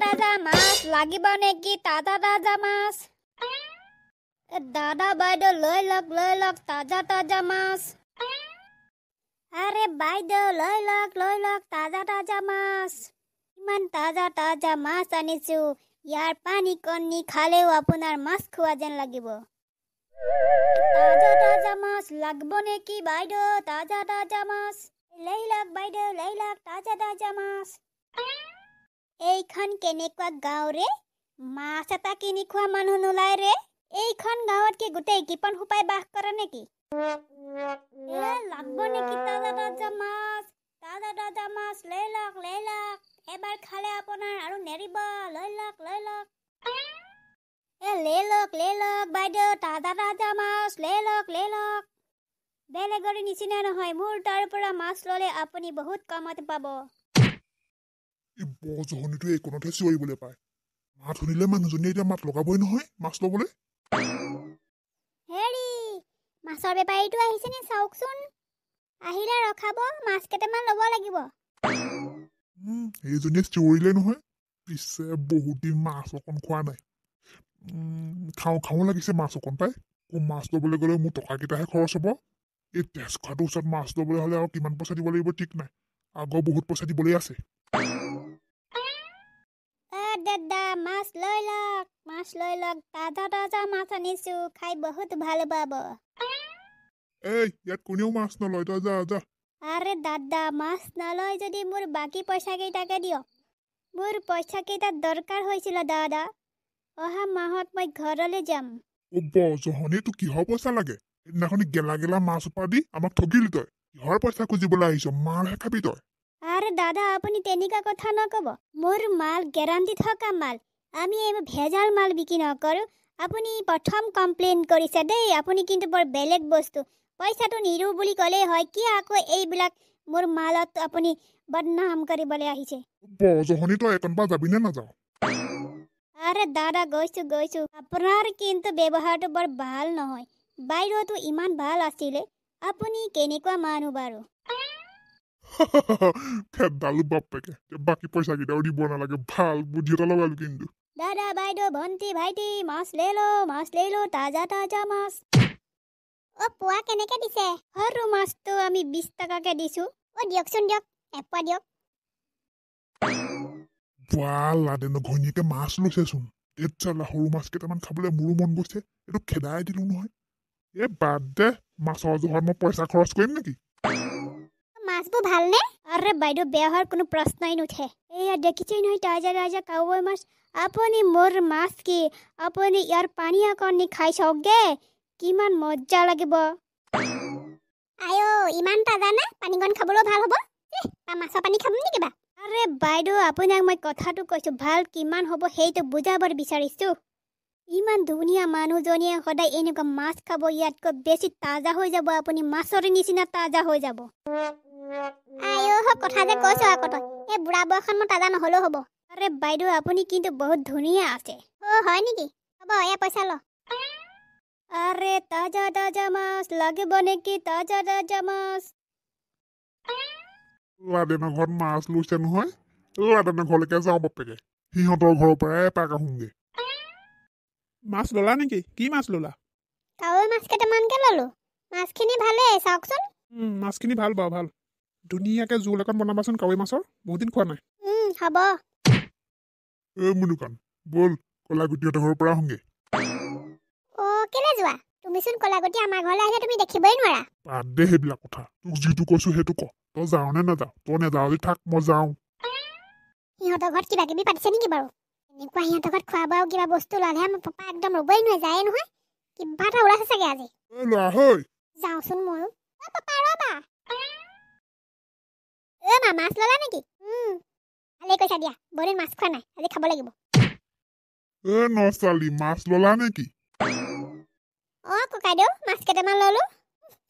তাজা মাছ লাগিব নেকি? তাজা তাজা মাছ। দাদা বাইদেউ লৈ লওক তাজা তাজা মাছ। আৰে বাইদেউ লৈ লওক তাজা তাজা মাছ। ইমান তাজা তাজা মাছ আনিছো, ইয়াৰ পানী কণী খালেও আপোনাৰ মাছ খোৱা যেন লাগিব। তাজা তাজা মাছ লাগিব নেকি বাইদেউ? তাজা তাজা মাছ লৈ লওক বাইদেউ, লৈ লওক তাজা তাজা মাছ। এইখন কেনেকুৱা গাঁও ৰে? মাছ এটা কিনি খোৱা মানুহ নোলাই ৰে। এইখন গাঁৱত কি গোটেই কিপন সোপাই বাস কৰে নেকি? লাগব নেকি তাজা তাজা মাছ? তাজা তাজা মাছ লৈ লওক এবাৰ খালে আপোনাৰ আৰু নেৰিব। লৈ লওক লৈ লওক বাইদেউ, তাজা তাজা মাছ লৈ লওক। বেলেগৰ নিচিনা নহয়, মোৰ তাৰ পৰা মাছ ললে আপুনি বহুত কমত পাব। বজহনিটো এইকণতহে চিঞৰিবলৈ পায়। মাত শুনিলে মানুহজনীয়ে এতিয়া মাত লগাবই নহয় মাছ ল'বলৈ। হেৰি, মাছৰ বেপাৰীটো আহিছে নে চাওকচোন। আহিলে ৰখাব, মাছ কেইটামান ল'ব লাগিব। এইজনীয়ে চিঞৰিলে নহয়। পিছে বহুত দিন মাছ অকণ খোৱা নাই। খাওঁ লাগিছে মাছ অকণ পাই। মাছ ল'বলৈ গ'লে মোৰ টকাকেইটাহে খৰচ হ'ব। এই তেজ খোৱাটোৰ ওচৰত মাছ ল'বলৈ হ'লে আৰু কিমান পইচা দিব লাগিব ঠিক নাই। আগৰ বহুত পইচা দিবলৈ আছে। দাদা মাছ লৈ লওক তাজা তাজা মাছ আনিছো, খাই বহুত ভাল পাব। ইয়াত কোনেও মাছ নলয়, তই যা। আৰে দাদা, মাছ নলয় যদি মোৰ বাকী পইচা কেইটাকে দিয়ক। মোৰ পইচা কেইটা দৰকাৰ হৈছিল দাদা। অহা মাহত মই ঘৰলৈ যাম। বজহনি, তোক কিহৰ পইচা লাগে? সেইদিনাখনি গেলা মাছ সোপা দি আমাক ঠগিলি তই। কিহৰ পইচা খুজিবলৈ আহিছ? মাৰহে খাবি তই। আৰে দাদা, আপুনি তেনেকুৱা কথা নকব। মোৰ মাল গেৰাণ্টি থকা মাল। আমি এইবোৰ ভেজাল মাল বিক্ৰী নকৰো। আপুনি প্ৰথম কমপ্লেইন কৰিছে দেই। আপুনি কিন্তু বৰ বেলেগ বস্তু। পইচাটো নিৰু বুলি ক'লেই হয়, কি আকৌ এইবিলাক মোৰ মালত আপুনি বদনাম কৰিবলৈ আহিছে। বজহনি, তই একণ পৰা যাবি নে নাযাও? আৰে দাদা, গৈছো। আপোনাৰ কিন্তু ব্যৱহাৰটো বৰ ভাল নহয়। বাইদেউটো ইমান ভাল আছিলে। আপুনি কেনেকুৱা মানুহ বাৰু? ফেদালো বাপেকে, বাকী পইচা কেইটাও দিব নালাগে। ভাল বুদ্ধি এটা লগালো কিন্তু। দাদা বাইদেউ ভন্টি ভাইটি, মাছ লৈ লো তাজা তাজা মাছ। পোৱা কেনেকে দিছে? সৰু মাছটো আমি 20 টকাকে দিছো। দিয়কচোন দিয়ক, এপোৱা দিয়ক। লাদেনৰ ঘৈণীয়েকে মাছ লৈছেচোন। সৰু মাছ কেইটামান খাবলৈ মোৰো মন গৈছে। এইটো খেদাই দিলো নহয়। বাদ দে, মাছৰ জোহত মই পইচা খৰচ কৰিম নেকি? মাছবোৰ ভালনে? আৰে বাইদেউ, বেয়া হোৱাৰ কোনো প্ৰশ্নই নুঠে। এয়া দেখিছেই নহয়, তাজা তাজা কাৱৈ মাছ। আপুনি মোৰ মাছ কি, আপুনি ইয়াৰ পানী অকণ খাই চাওকগে, কিমান মজা লাগিব। ইমান তাজা না? পানীকণ খাবলৈ ভাল হ'ব। মাছৰ পানী খাম নেকি বা? আৰে বাইদেউ, আপোনাক মই কথাটো কৈছো, ভাল কিমান হ'ব সেইটো বুজাব বিচাৰিছো। ইমান ধুনীয়া মানুহজনীয়ে সদায় এনেকুৱা মাছ খাব, ইয়াতকৈ বেছি তাজা হৈ যাব। আপুনি মাছৰ নিচিনা তাজা হৈ যাব। কথা যে কৈছো আকৌ তই। এই বুঢ়া বয়সত মই তাজা নহলেও হ'ব। আৰে বাইদেউ, আপুনি কিন্তু বহুত ধুনীয়া আছে। হয় নেকি? হ'ব, এয়া পইচা ল। আৰে তাজা তাজা মাছ লাগিব নেকি? তাজা তাজা মাছ। লাদেনৰ ঘৰত মাছ লৈছে নহয়। লাদেনৰ ঘৰলৈকে যাওঁ বাপেকে। সিহঁতৰ ঘৰৰ পৰা এপাক আহোঁগে। মাছ ললা নেকি? কি মাছ ললা? কাৱৈ মাছ কেইটামানকে ললো। মাছখিনি ভালেই, চাওকচোন। মাছখিনি ভাল বাৰু, ভাল। ধুনীয়াকে জোল এখন বনাবাচোন কাৱৈ মাছৰ। বহুত দিন খোৱা নাই। হ'ব। মুনুকান, ব'ল কলাগুটিহঁতৰ ঘৰৰ পৰা আহোঁগে। কেলে যোৱা? তুমিচোন কলাগুটি আমাৰ ঘৰলৈ আহিলে তুমি দেখিবই নোৱাৰা। বাদ দে সেইবিলাক কথা। তোক যিটো কৈছো সেইটো ক। তই যাও নে নাযাও? তই নেযাও যদি থাক, মই যাওঁ। সিহঁতৰ ঘৰত কিবা কিবি পাতিছে নেকি বাৰু? এনেকুৱা সিহঁতৰ ঘৰত খোৱা বোৱা কিবা বস্তু ল'লেহে আমাৰ পাপা একদম ৰ'বই নোৱাৰে, যায়ে নহয়। কিবা এটা ওলাইছে চাগে আজি। ল'ৰা হৈ যাওঁচোন ময়ো। পাপা ৰ'বা। মা, মাছ ল'লা নেকি? ভালেই কৈছা দিয়া। বহুদিন মাছ খোৱা নাই, আজি খাব লাগিব। নচালি, মাছ ল'লা নেকি? ককাইদেউ, মাছ কেইটামান ল'লো।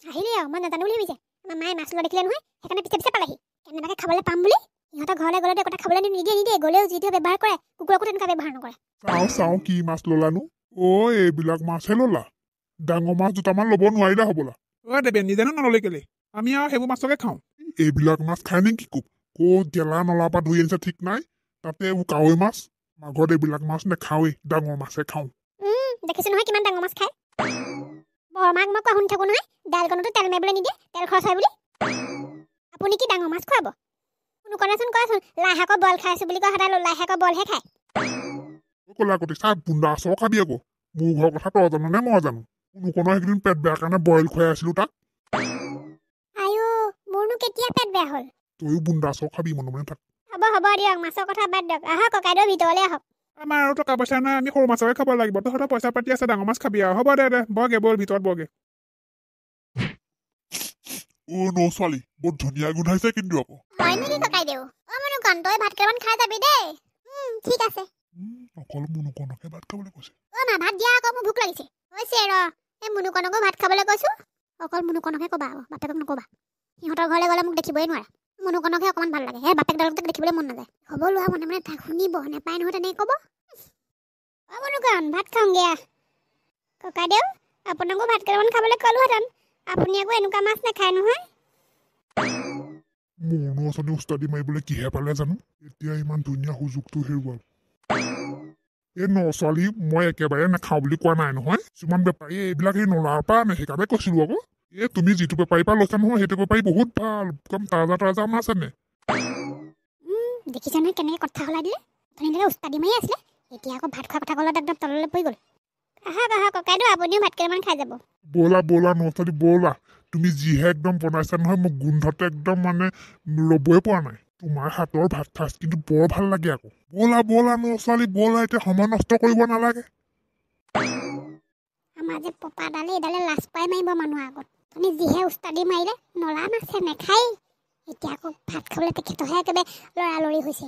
আহিলে আৰু, মই নাজানো বুলি ভাবিছে। আমাৰ মায়ে মাছ লোৱা দেখিলে নহয়, সেইকাৰণে পিছে পালেহি। কেনেবাকে খাবলৈ পাম বুলি। সিহঁতৰ ঘৰলৈ গ'লে কথা খাবলৈ নিদিয়ে। গ'লেও যিটো ব্যৱহাৰ কৰে, কুকুৰকো তেনেকুৱা ব্যৱহাৰ নকৰে। চাওঁ কি মাছ ল'লানো? এইবিলাক মাছহে ল'লা। ডাঙৰ মাছ দুটামান ল'ব নোৱাৰিলা হ'বলা। দেবে, নিজেনো নললে কেলে? আমি আৰু সেইবোৰ মাছকে খাওঁ। এইবিলাক মাছ খাই নেকি? ক'ত গেলা নলা পৰা ধৰি আনিছে ঠিক নাই। তাতে এইবোৰ কাৱৈ মাছ। মাঘত এইবিলাক মাছ নেখাওৱেই ডাঙৰ মাছে খাওঁ দেখিছো নহয় কিমান ডাঙৰ মাছ খায় বৰমাক মই কোৱা শুনি থাকো নহয় দাইলকণতো তেল মাৰিবলৈ নিদিয়ে তেল খৰচ হয় বুলি আপুনি কি ডাঙৰ মাছ খুৱাব কোনো কণাচোন কোৱাচোন লাই শাকৰ বইল খাই আছো বুলি কয় সদায় লাই শাকৰ বইলহে খায় কলাকতি চাহ বুন্দা আছ খাবি আকৌ মোৰ ঘৰৰ কথা তই জানো নে মই জানো কোনো কোনো সেইকেইদিন পেট বেয়া কাৰণে বইল খুৱাই আছিলো তাক আয়ো মোৰনো কেতিয়া পেট বেয়া হ'ল তয়ো বুন্দা আছ খাবি মনে মনে থাক হ'ব দিয়ক মাছৰ কথা বাদ দিয়ক আহক ককাইদেউ ভিতৰলৈ আহক আমাৰ আৰু টকা পইচা নাই আমি সৰু মাছকে খাব লাগিব তহঁতৰ পইচা পাতি আছে ডাঙৰ মাছ খাবি আৰু হ'ব দে বগে বল ভিতৰত বগে ন ছোৱালী বৰ ধুনীয়া গোন্ধাইছে কিন্তু আকৌ হয় নেকি ককাইদেউ মনুকণ তই ভাত কেইটামান খাই যাবি দেই ঠিক আছে অকল মুনুকণকে ভাত খাবলৈ কৈছে মা ভাত দিয়া আকৌ মোৰ ভোক লাগিছে হৈছে এই মুনুকণকো ভাত খাবলৈ কৈছো অকল মুনুকণকে ক'বা আকৌ বাপেকক নক'বা সিহঁতৰ ঘৰলৈ গ'লে মোক দেখিবই নোৱাৰা মুনুকণকহে অকণমান ভাল লাগে বাপেক দালক দেখিবলৈ মন নাযায় হ'ব লোৱা মনে মনে তাক শুনিব নেপায় নহয় তেনেকৈ ক'ব মুনুকণ ভাত খাওঁগৈ ককাইদেউ আপোনাকো ভাত কেইটামান খাবলৈ ক'লোহেঁতেন আপুনি আকৌ এনেকুৱা মাছ নাখায় নহয় মোৰনো অচনি উস্তাদি মাৰিবলৈ কিহে পালে জানো এতিয়া ইমান ধুনীয়া সুযোগটো হেৰুৱাল এই ন ছোৱালী মই একেবাৰে নাখাওঁ বুলি কোৱা নাই নহয় কিছুমান বেপাৰীয়ে এইবিলাক এই নলাৰ পৰা আনে সেইকাৰণে কৈছিলো আকৌ এই তুমি যিটো বেপাৰীৰ পৰা লৈছা নহয় সেইটো বেপাৰী বহুত ভাল একদম তাজা মাছ আনে দেখিছা নহয় কেনেকৈ কথা সলাই দিলে ধুনীয়াকৈ উস্তাদি মাৰি আছিলে এতিয়া আকৌ ভাত খোৱা কথা ক'লত একদম তললৈ পৰি গ'ল আহক ককাইদেউ আপুনিও ভাত কেইটামান খাই যাব ব'লা ন ছোৱালী ব'লা তুমি যিহে একদম বনাইছা নহয় মোক গোন্ধতে একদম মানে ৰ'বই পৰা নাই তোমাৰ হাতৰ ভাত সাজ কিন্তু বৰ ভাল লাগে আকৌ ব'লা ন ছোৱালী ব'লা এতিয়া সময় নষ্ট কৰিব নালাগে আমাৰ যে পপাডালে এইডালে লাজ পাই মাৰিব মানুহৰ আগত তুমি যিহে উস্তাদি মাৰিলে নলা মাছে নেখায় এতিয়া আকৌ ভাত খাবলৈ তেখেতৰহে একেবাৰে লৰালৰি হৈছে